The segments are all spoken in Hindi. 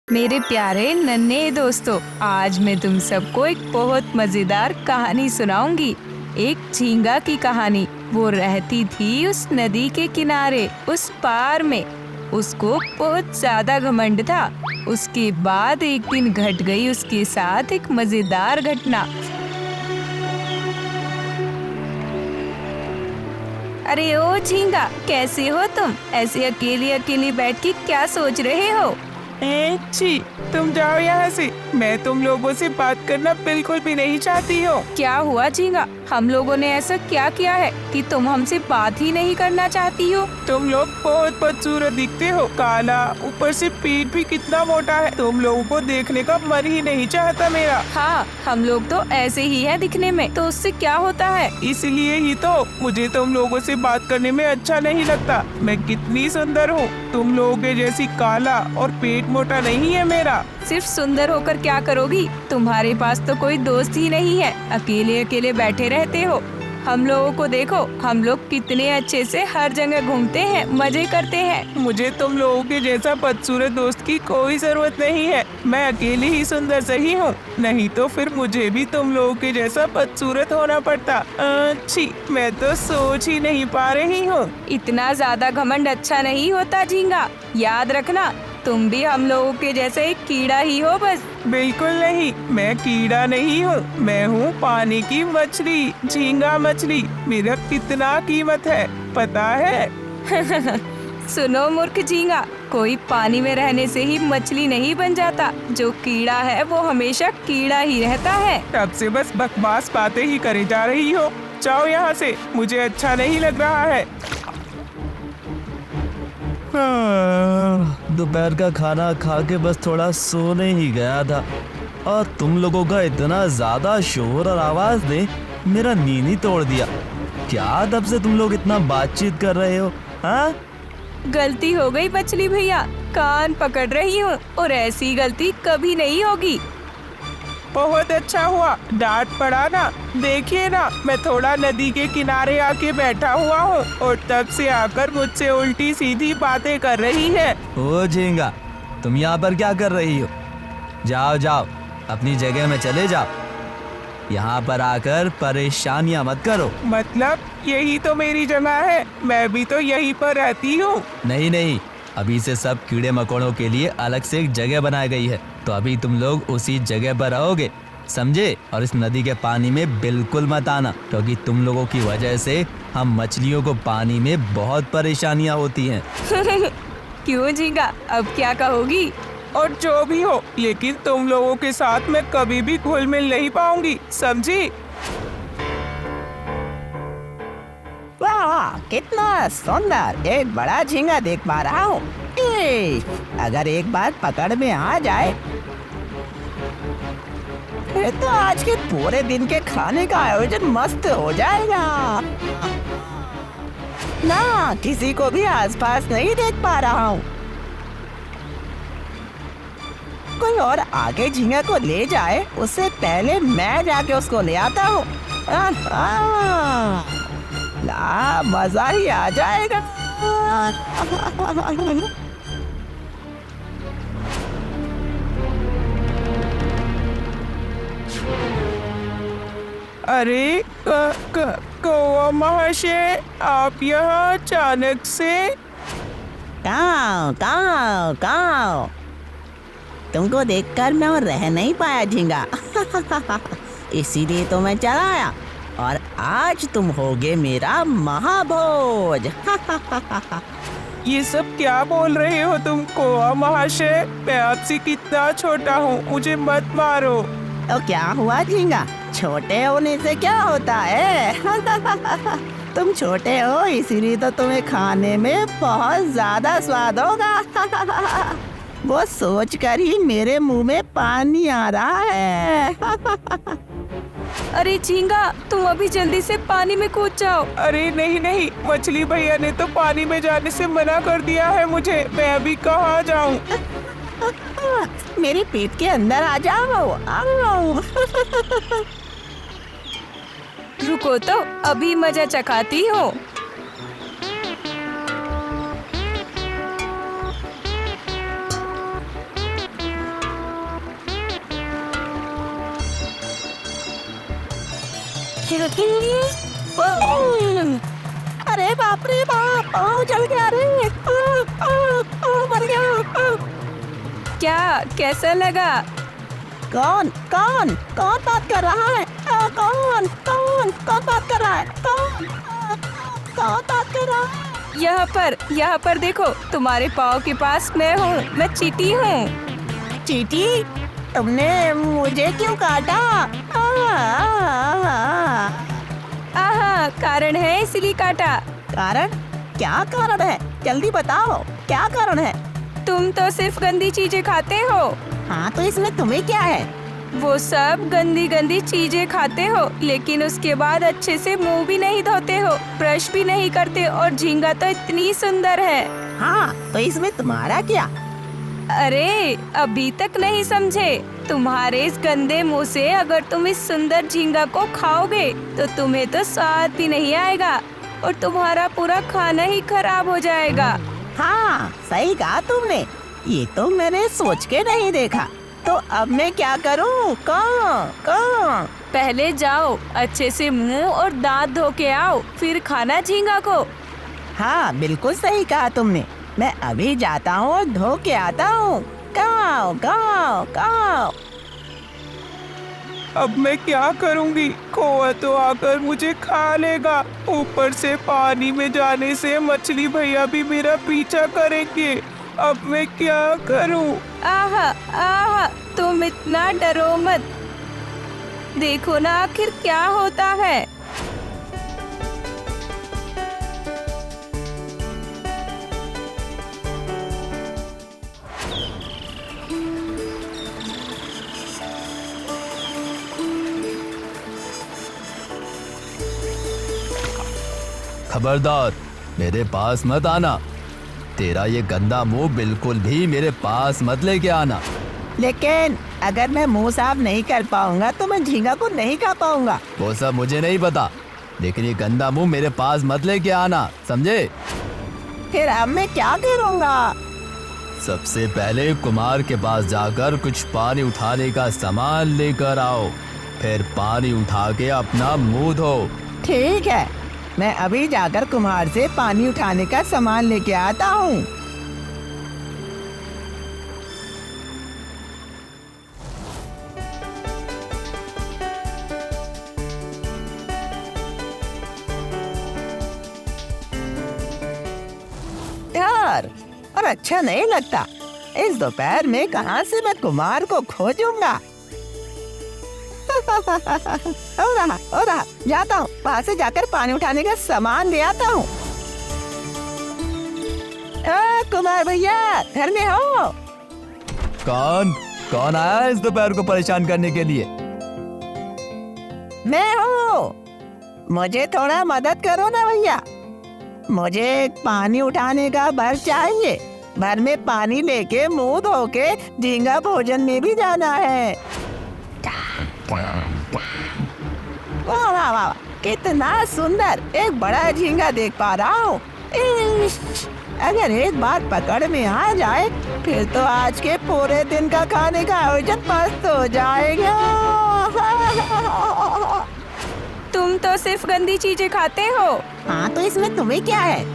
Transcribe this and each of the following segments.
मेरे प्यारे नन्हे दोस्तों, आज मैं तुम सबको एक बहुत मजेदार कहानी सुनाऊंगी। एक झींगा की कहानी। वो रहती थी उस नदी के किनारे, उस पार में। उसको बहुत ज्यादा घमंड था। उसके बाद एक दिन घट गई उसके साथ एक मजेदार घटना। अरे ओ झींगा, कैसे हो तुम? ऐसे अकेले अकेले बैठ के क्या सोच रहे हो? छी, तुम जाओ यहाँ से। मैं तुम लोगों से बात करना बिल्कुल भी नहीं चाहती हूँ। क्या हुआ झींगा? हम लोगों ने ऐसा क्या किया है कि तुम हमसे बात ही नहीं करना चाहती हो? तुम लोग बहुत बदसूरत दिखते हो, काला, ऊपर से पेट भी कितना मोटा है। तुम लोगों को देखने का मन ही नहीं चाहता मेरा। हाँ, हम लोग तो ऐसे ही हैं दिखने में, तो उससे क्या होता है? इसलिए ही तो मुझे तुम लोगों से बात करने में अच्छा नहीं लगता। मैं कितनी सुंदर हूँ, तुम लोगों के जैसी काला और पेट मोटा नहीं है मेरा। सिर्फ सुंदर होकर क्या करोगी? तुम्हारे पास तो कोई दोस्त ही नहीं है, अकेले अकेले बैठे रहते हो। हम लोगों को देखो, हम लोग कितने अच्छे से हर जगह घूमते हैं, मजे करते हैं। मुझे तुम लोगों के जैसा बदसूरत दोस्त की कोई जरूरत नहीं है। मैं अकेली ही सुंदर सही हूँ, नहीं तो फिर मुझे भी तुम लोगों के जैसा बदसूरत होना पड़ता। छी, मैं तो सोच ही नहीं पा रही हूँ। इतना ज्यादा घमंड अच्छा नहीं होता झींगा, याद रखना। तुम भी हम लोगों के जैसे एक कीड़ा ही हो बस। बिल्कुल नहीं, मैं कीड़ा नहीं हूँ, मैं हूँ पानी की मछली, झींगा मछली। मेरा कितना कीमत है पता है? सुनो मूर्ख झींगा, कोई पानी में रहने से ही मछली नहीं बन जाता। जो कीड़ा है वो हमेशा कीड़ा ही रहता है। तब से बस बकवास बातें ही करे जा रही हो। जाओ यहाँ से, मुझे अच्छा नहीं लग रहा है। दोपहर का खाना खा के बस थोड़ा सोने ही गया था और तुम लोगों का इतना ज्यादा शोर और आवाज ने मेरा नींद ही तोड़ दिया। क्या तब से तुम लोग इतना बातचीत कर रहे हो? हाँ, गलती हो गई मछली भैया, कान पकड़ रही हूँ और ऐसी गलती कभी नहीं होगी। बहुत अच्छा हुआ, डांट पड़ा ना। देखिए ना, मैं थोड़ा नदी के किनारे आके बैठा हुआ हूँ और तब से आकर मुझसे उल्टी सीधी बातें कर रही है। ओ झींगा, तुम यहाँ पर क्या कर रही हो? जाओ जाओ, अपनी जगह में चले जाओ। यहाँ पर आकर परेशानियाँ मत करो। मतलब यही तो मेरी जगह है, मैं भी तो यहीं पर रहती हूँ। नहीं नहीं, अभी से सब कीड़े मकोड़ों के लिए अलग से एक जगह बनाई गई है, तो अभी तुम लोग उसी जगह पर रहोगे, समझे? और इस नदी के पानी में बिल्कुल मत आना, क्योंकि तुम लोगों की वजह से हम मछलियों को पानी में बहुत परेशानियां होती हैं। क्यों झींगा, अब क्या कहोगी? और जो भी हो, लेकिन तुम लोगों के साथ मैं कभी भी घुल मिल नहीं पाऊंगी, समझी? वाह, कितना सुंदर एक बड़ा झींगा देख पा रहा हूँ। अगर एक बार पकड़ में आ जाए फिर तो आज के पूरे दिन के खाने का आयोजन मस्त हो जाएगा। ना, किसी को भी आसपास नहीं देख पा रहा हूँ। कोई और आगे झींगा को ले जाए, उससे पहले मैं जाके उसको ले आता हूँ। ला, मजा ही आ जाएगा। अरे कौवा महाशय, आप यहाँ अचानक से? काऊ काऊ काऊ, तुमको देखकर मैं और रह नहीं पाया झींगा। इसीलिए तो मैं चला आया और आज तुम होगे मेरा महाभोज। ये सब क्या बोल रहे हो तुम कौवा महाशय? मैं आपसे कितना छोटा हूँ, मुझे मत मारो। तो क्या हुआ झींगा, छोटे होने से क्या होता है? तुम छोटे हो, इसीलिए तो तुम्हें खाने में बहुत ज्यादा स्वाद होगा। वो सोचकर ही मेरे मुंह में पानी आ रहा है। अरे झींगा, तुम अभी जल्दी से पानी में कूद जाओ। अरे नहीं नहीं, मछली भैया ने तो पानी में जाने से मना कर दिया है मुझे। मैं अभी कहाँ जाऊँ? मेरे पेट के अंदर आ जाओ। रुको तो, अभी मजा चखाती हो। अरे बाप रे बाप, जल गया रे। मर गया। क्या, कैसा लगा? कौन कौन कौन बात कर रहा है? कौन कौन कौन बात कर रहा है? कौन बात कर रहा है? यहाँ पर देखो, तुम्हारे पाँव के पास मैं हूँ, मैं चींटी हूँ। चींटी, तुमने मुझे क्यों काटा? आहा, कारण है इसलिए काटा। कारण? क्या कारण है? जल्दी बताओ, क्या कारण है? तुम तो सिर्फ गंदी चीजें खाते हो। हाँ, तो इसमें तुम्हें क्या है? वो सब गंदी गंदी चीजें खाते हो, लेकिन उसके बाद अच्छे से मुंह भी नहीं धोते हो, ब्रश भी नहीं करते, और झींगा तो इतनी सुंदर है। हाँ, तो इसमें तुम्हारा क्या? अरे, अभी तक नहीं समझे? तुम्हारे इस गंदे मुंह से अगर तुम इस सुंदर झींगा को खाओगे तो तुम्हें तो स्वाद भी नहीं आएगा और तुम्हारा पूरा खाना ही खराब हो जाएगा। हाँ, सही कहा तुमने। ये तो मैंने सोच के नहीं देखा। तो अब मैं क्या करूँ? कौन? पहले जाओ, अच्छे से मुंह और दांत धो के आओ, फिर खाना झींगा को। हाँ, बिल्कुल सही कहा तुमने। मैं अभी जाता हूँ और धो के आता हूँ। गाँव गाँव गाँव। अब मैं क्या करूँगी? कौवा तो आकर मुझे खा लेगा। ऊपर से पानी में जाने से मछली भैया भी मेरा पीछा करेंगे। अब मैं क्या करूँ? आहा आहा, तुम इतना डरो मत, देखो ना आखिर क्या होता है। खबरदार, मेरे पास मत आना। तेरा ये गंदा मुंह बिल्कुल भी मेरे पास मत लेके आना। लेकिन अगर मैं मुंह साफ नहीं कर पाऊंगा तो मैं झींगा को नहीं खा पाऊंगा। वो सब मुझे नहीं पता, लेकिन ये गंदा मुंह मेरे पास मत लेके आना, समझे? फिर अब मैं क्या करूंगा? सबसे पहले कुमार के पास जाकर कुछ पानी उठाने का सामान लेकर आओ, फिर पानी उठा के अपना मुंह धो। ठीक है, मैं अभी जाकर कुम्हार से पानी उठाने का सामान लेके आता हूँ। यार, और अच्छा नहीं लगता। इस दोपहर में कहाँ से मैं कुमार को खोजूंगा? हो रहा, जाता हूँ, वहाँ से जाकर पानी उठाने का सामान ले आता हूँ। कुमार भैया, घर में हो? कौन आया है इस दोपहर को परेशान करने के लिए? मैं हूँ। मुझे थोड़ा मदद करो ना भैया। मुझे पानी उठाने का भर चाहिए। भर में पानी लेके मुंह धो के झींगा भोजन में भी जाना है। वाह वाह वाह, कितना सुंदर एक बड़ा झींगा देख पा रहा हूँ। अगर एक बार पकड़ में आ जाए फिर तो आज के पूरे दिन का खाने का आयोजन मस्त हो जाएगा। तुम तो सिर्फ गंदी चीजें खाते हो। हाँ, तो इसमें तुम्हें क्या है?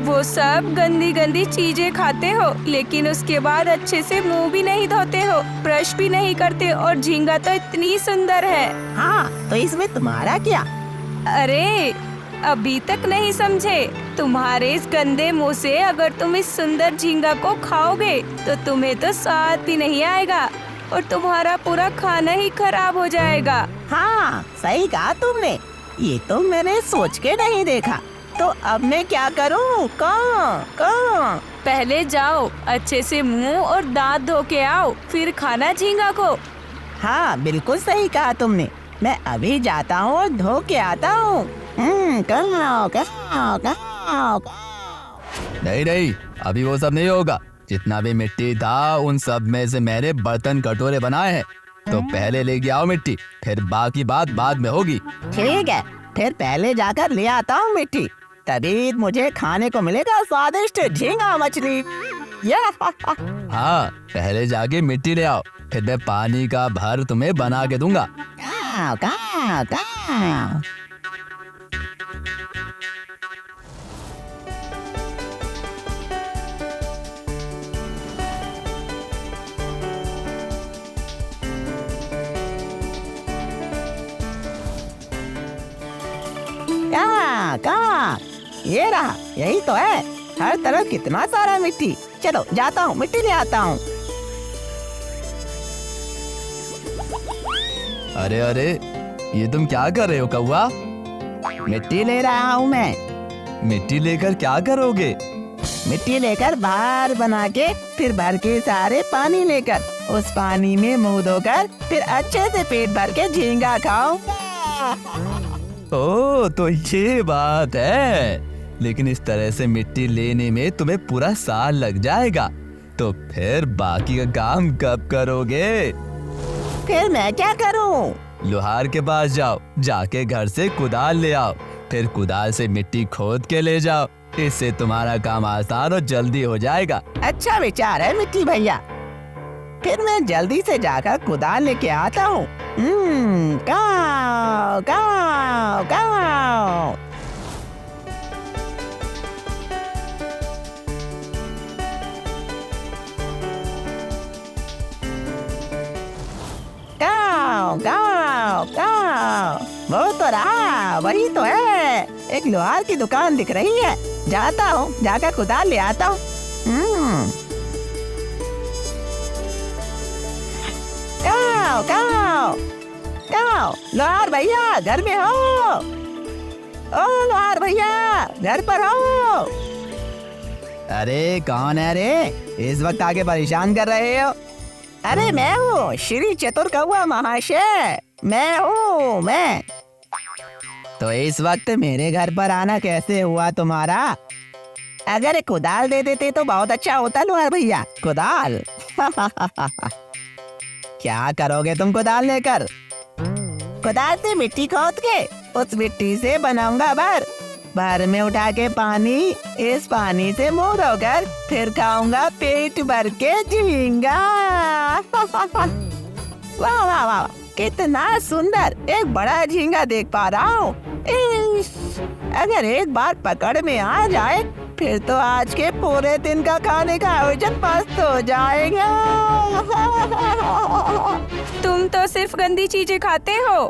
वो सब गंदी गंदी चीजें खाते हो, लेकिन उसके बाद अच्छे से मुंह भी नहीं धोते हो, ब्रश भी नहीं करते, और झींगा तो इतनी सुंदर है। हाँ, तो इसमें तुम्हारा क्या? अरे, अभी तक नहीं समझे? तुम्हारे इस गंदे मुंह से अगर तुम इस सुंदर झींगा को खाओगे तो तुम्हें तो स्वाद भी नहीं आएगा और तुम्हारा पूरा खाना ही खराब हो जाएगा। हाँ, सही कहा तुमने। ये तो मैंने सोच के नहीं देखा। तो अब मैं क्या करूँ? कौन? पहले जाओ, अच्छे से मुंह और दांत धो के आओ, फिर खाना झींगा को। हाँ, बिल्कुल सही कहा तुमने। मैं अभी जाता हूँ और धो के आता हूँ। कहाँ? नहीं, अभी वो सब नहीं होगा। जितना भी मिट्टी था उन सब में से मैंने बर्तन कटोरे बनाए हैं, तो पहले लेके आओ मिट्टी, फिर बाकी बात बाद में होगी। ठीक है, फिर पहले जाकर ले आता हूँ मिट्टी, तभी मुझे खाने को मिलेगा स्वादिष्ट झींगा मछली। हाँ, पहले जाके मिट्टी ले आओ, फिर मैं पानी का भर तुम्हें बना के दूंगा। काव काव। कहाँ ये रहा, यही तो है। हर तरफ कितना सारा मिट्टी। चलो जाता हूँ, मिट्टी ले आता हूँ। अरे अरे, ये तुम क्या कर रहे हो कौवा? मिट्टी ले रहा हूँ मैं। मिट्टी लेकर क्या करोगे? मिट्टी लेकर बाहर बना के फिर भर के सारे पानी लेकर उस पानी में मुंह धोकर फिर अच्छे से पेट भर के झींगा खाऊंगा। ओ, तो ये बात है। लेकिन इस तरह से मिट्टी लेने में तुम्हें पूरा साल लग जाएगा, तो फिर बाकी का काम कब करोगे? फिर मैं क्या करूं? लोहार के पास जाओ, जाके घर से कुदाल ले आओ, फिर कुदाल से मिट्टी खोद के ले जाओ। इससे तुम्हारा काम आसान और जल्दी हो जाएगा। अच्छा विचार है मिट्टी भैया। फिर मैं जल्दी से जाकर कुदाल लेके आता हूँ। काव काव काव। काव काव काव। वो तो रहा, वही तो है। एक लोहार की दुकान दिख रही है। जाता हूँ, जाकर कुदाल ले आता हूँ। काव काव काव। लोहार भैया घर में हो? ओ लोहार भैया घर पर हो? अरे कौन है रे? इस वक्त आके परेशान कर रहे हो? अरे मैं हूँ श्री चतुर कौवा महाशय। मैं तो इस वक्त मेरे घर पर आना कैसे हुआ तुम्हारा? अगर एक कुदाल दे देते तो बहुत अच्छा होता लोहार भैया। कुदाल? क्या करोगे तुम कुदाल लेकर? कुदाल से मिट्टी खोद के उस मिट्टी से बनाऊंगा भर में उठा के पानी, इस पानी से मुंह धोकर फिर खाऊंगा पेट भर के झींगा। वाह वाह वाह, कितना सुंदर एक बड़ा झींगा देख पा रहा हूँ। अगर एक बार पकड़ में आ जाए फिर तो आज के पूरे दिन का खाने का आयोजन मस्त हो जाएगा। तुम तो सिर्फ गंदी चीजें खाते हो।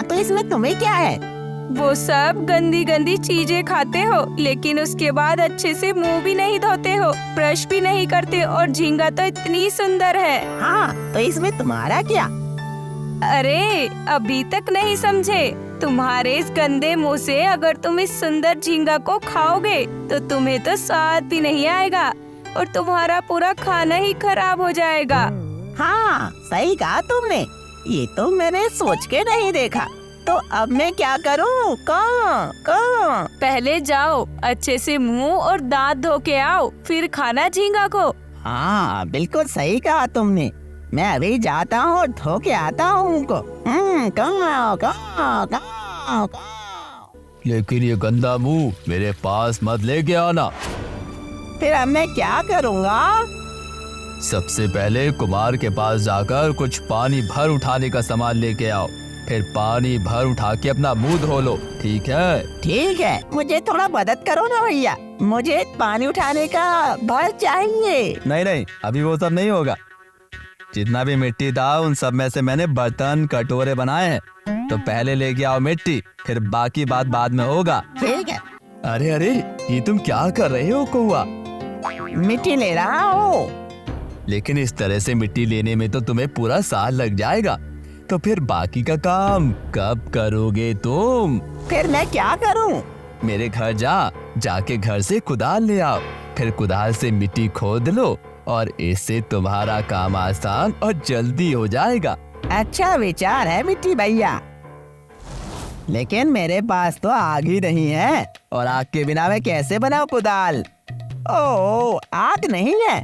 तो इसमें तुम्हें क्या है? वो सब गंदी गंदी चीजें खाते हो, लेकिन उसके बाद अच्छे से मुंह भी नहीं धोते हो, ब्रश भी नहीं करते, और झींगा तो इतनी सुंदर है। हाँ, तो इसमें तुम्हारा क्या? अरे अभी तक नहीं समझे? तुम्हारे इस गंदे मुंह से अगर तुम इस सुंदर झींगा को खाओगे तो तुम्हें तो स्वाद भी नहीं आएगा और तुम्हारा पूरा खाना ही खराब हो जाएगा। हाँ सही कहा तुमने, ये तो मैंने सोच के नहीं देखा। तो अब मैं क्या करूँ? कौन? पहले जाओ अच्छे से मुंह और दांत धो के आओ, फिर खाना झींगा को। हाँ बिल्कुल सही कहा तुमने। मैं अभी जाता हूँ और धो के आता हूँ उनको। लेकिन ये गंदा मुंह मेरे पास मत लेके आना। फिर अब मैं क्या करूँगा? सबसे पहले कुमार के पास जाकर कुछ पानी भर उठाने का सामान लेके आओ, फिर पानी भर उठा के अपना मुंह धो लो, ठीक है? ठीक है, मुझे थोड़ा मदद करो ना भैया, मुझे पानी उठाने का भर चाहिए। नहीं, अभी वो सब नहीं होगा। जितना भी मिट्टी था उन सब में से मैंने बर्तन कटोरे बनाए हैं, तो पहले लेके आओ मिट्टी, फिर बाकी बात बाद में होगा। ठीक है। अरे ये तुम क्या कर रहे हो कौवा? मिट्टी ले रहा हूँ। लेकिन इस तरह से मिट्टी लेने में तो तुम्हें पूरा साल लग जाएगा, तो फिर बाकी का काम कब करोगे तुम? फिर मैं क्या करूं? मेरे घर जाके घर से कुदाल ले आओ, फिर कुदाल से मिट्टी खोद लो और इससे तुम्हारा काम आसान और जल्दी हो जाएगा। अच्छा विचार है मिट्टी भैया, लेकिन मेरे पास तो आग ही नहीं है, और आग के बिना मैं कैसे बनाऊं कुदाल? ओह, आग नहीं है,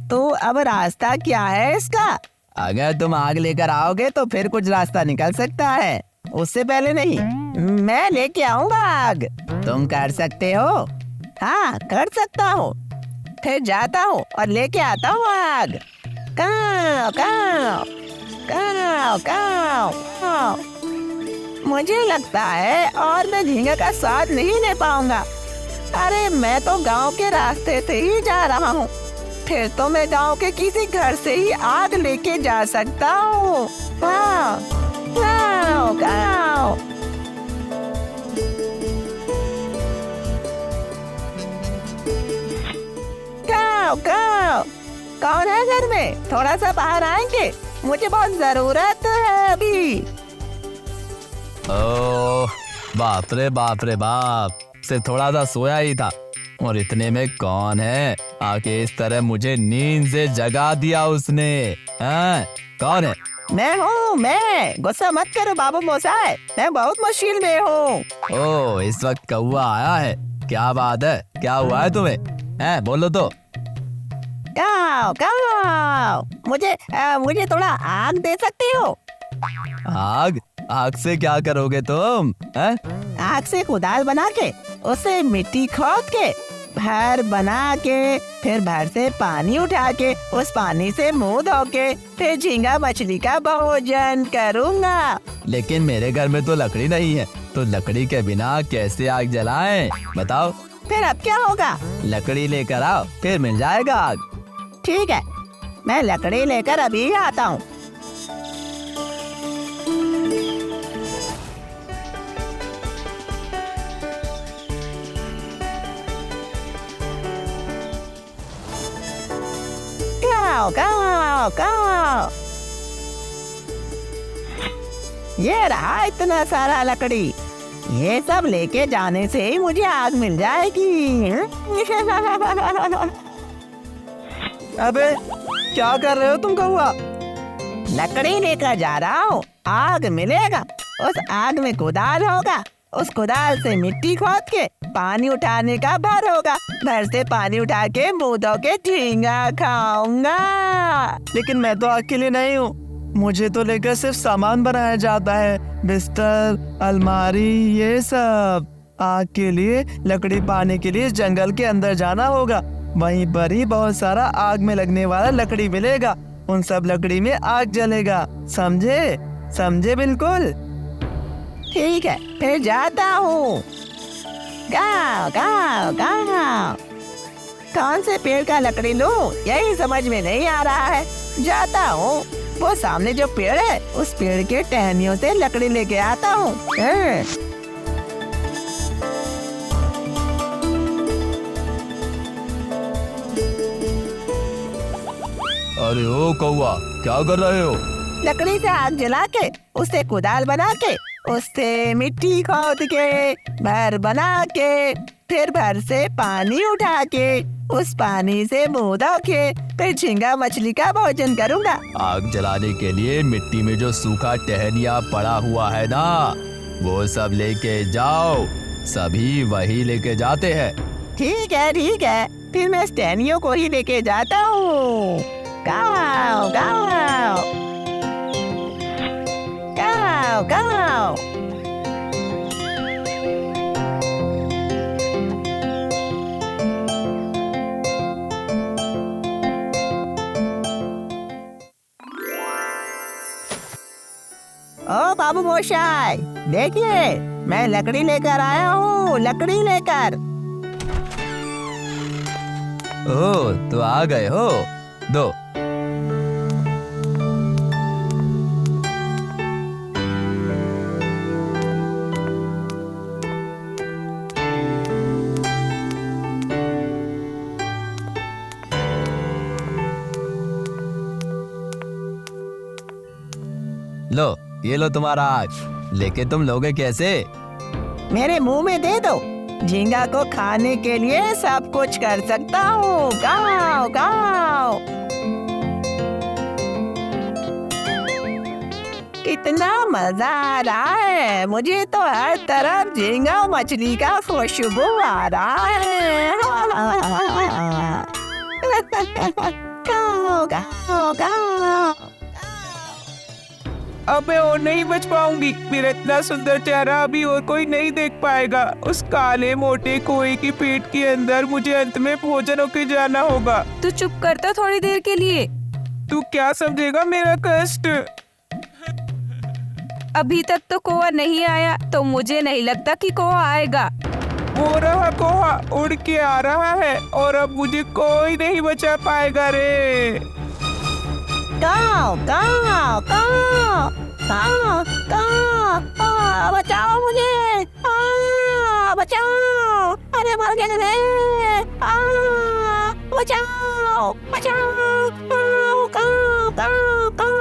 तो अब रास्ता क्या है इसका? अगर तुम आग लेकर आओगे तो फिर कुछ रास्ता निकल सकता है, उससे पहले नहीं। मैं लेके आऊंगा आग। तुम कर सकते हो? हाँ कर सकता हूँ। फिर जाता हूँ और लेके आता हूँ आग। काव काव काव काव काव। मुझे लगता है और मैं झींगा का स्वाद नहीं ले पाऊंगा। अरे मैं तो गांव के रास्ते से ही जा रहा हूँ, फिर तो मैं गांव के किसी घर से ही आग लेके जा सकता हूँ। गाँव गाँव गाँव। गाँव गाँव। कौन है घर में? थोड़ा सा बाहर आएंगे, मुझे बहुत जरूरत है अभी। ओह बाप रे बाप रे बाप, सिर्फ थोड़ा सा सोया ही था और इतने में कौन है आके इस तरह मुझे नींद से जगा दिया उसने। हाँ कौन है? मैं हूँ, मैं। गुस्सा मत करो बाबू मोसाई, मैं बहुत मुश्किल में हूँ। ओह इस वक्त कौवा आया है, क्या बात है, क्या हुआ है तुम्हें? हैं बोलो तो। गाँव गाँव। मुझे थोड़ा आग दे सकती हो? आग? आग से क्या करोगे तुम? हैं? आग से कुदाल बना के उसे मिट्टी खोद के भर बना के फिर भर से पानी उठा के उस पानी से मुंह धो के फिर झींगा मछली का भोजन करूँगा। लेकिन मेरे घर में तो लकड़ी नहीं है, तो लकड़ी के बिना कैसे आग जलाएं? बताओ। फिर अब क्या होगा? लकड़ी लेकर आओ, फिर मिल जाएगा आग। ठीक है, मैं लकड़ी लेकर अभी आता हूँ। गाँव गाँव गाँव। ये रहा इतना सारा लकड़ी, ये सब लेके जाने से ही मुझे आग मिल जाएगी। अबे क्या कर रहे हो तुम कौवा? लकड़ी लेकर जा रहा हूँ, आग मिलेगा। उस आग में कुदाल होगा, उस कुदाल से मिट्टी खोद के पानी उठाने का भर होगा, भर से पानी उठा के मुंह धो के झींगा खाऊंगा। लेकिन मैं तो आग के लिए नहीं हूँ, मुझे तो लेकर सिर्फ सामान बनाया जाता है, बिस्तर, अलमारी, ये सब। आग के लिए लकड़ी पाने के लिए जंगल के अंदर जाना होगा, वहीं पर ही बहुत सारा आग में लगने वाला लकड़ी मिलेगा, उन सब लकड़ी में आग जलेगा। समझे? समझे बिल्कुल। ठीक है, फिर जाता हूँ। गाँव गाँव गाँव। कौन से पेड़ का लकड़ी लूं, यही समझ में नहीं आ रहा है। जाता हूँ, वो सामने जो पेड़ है उस पेड़ के टहनियों से लकड़ी लेके आता हूँ। अरे ओ कौवा, क्या कर रहे हो? लकड़ी से आग जला के उससे कुदाल बना के उससे मिट्टी खोद के भर बना के फिर भर से पानी उठा के उस पानी से मुंह धो के फिर झींगा मछली का भोजन करूँगा। आग जलाने के लिए मिट्टी में जो सूखा टहनिया पड़ा हुआ है ना, वो सब लेके जाओ, सभी वही लेके जाते हैं। ठीक है, फिर मैं इस टहनियों को ही लेके जाता हूँ। गाँव गाँव गाँव गाँव। ओ बाबू मोशाई, देखिए मैं लकड़ी लेकर आया हूँ, लकड़ी लेकर। ओह तो आ गए हो, दो। लो ये लो तुम्हारा आग, लेके तुम लोगे कैसे? मेरे मुंह में दे दो, झींगा को खाने के लिए सब कुछ कर सकता हूँ। गाँव गाँव। कितना मजा आ रहा है, मुझे तो हर तरफ झींगा मछली का खुशबू आ रहा है। गाँव गाँव गाँव। अब मैं और नहीं बच पाऊंगी, मेरा इतना सुंदर चेहरा अभी और कोई नहीं देख पाएगा। उस काले मोटे कोए की पेट के अंदर मुझे अंत में भोजन होके जाना होगा। तू चुप करता थोड़ी देर के लिए। तू क्या समझेगा मेरा कष्ट? अभी तक तो कोआ नहीं आया, तो मुझे नहीं लगता कि कोआ आएगा। वो रहा कोहा, उड़ के आ रहा है और अब मुझे कोई नहीं बचा पाएगा रे। काओ काओ काओ काओ काओ, बचाओ मुझे, बचाओ, अरे मर गए रे, बचाओ बचाओ, काओ काओ काओ काओ।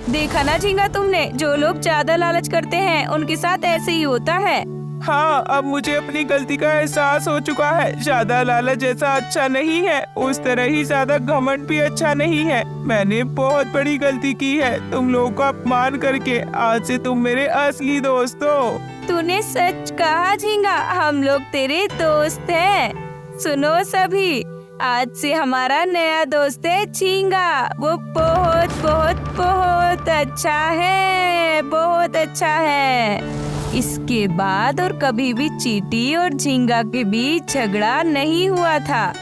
देखा ना झींगा तुमने, जो लोग ज्यादा लालच करते हैं उनके साथ ऐसे ही होता है। हाँ, अब मुझे अपनी गलती का एहसास हो चुका है। ज्यादा लालच जैसा अच्छा नहीं है, उस तरह ही ज्यादा घमंड भी अच्छा नहीं है। मैंने बहुत बड़ी गलती की है तुम लोगों का अपमान करके। आज से तुम मेरे असली दोस्त हो। तूने सच कहा झींगा, हम लोग तेरे दोस्त हैं। सुनो सभी, आज से हमारा नया दोस्त है झींगा। वो बहुत बहुत बहुत अच्छा है, बहुत अच्छा है। इसके बाद और कभी भी चींटी और झींगा के बीच झगड़ा नहीं हुआ था।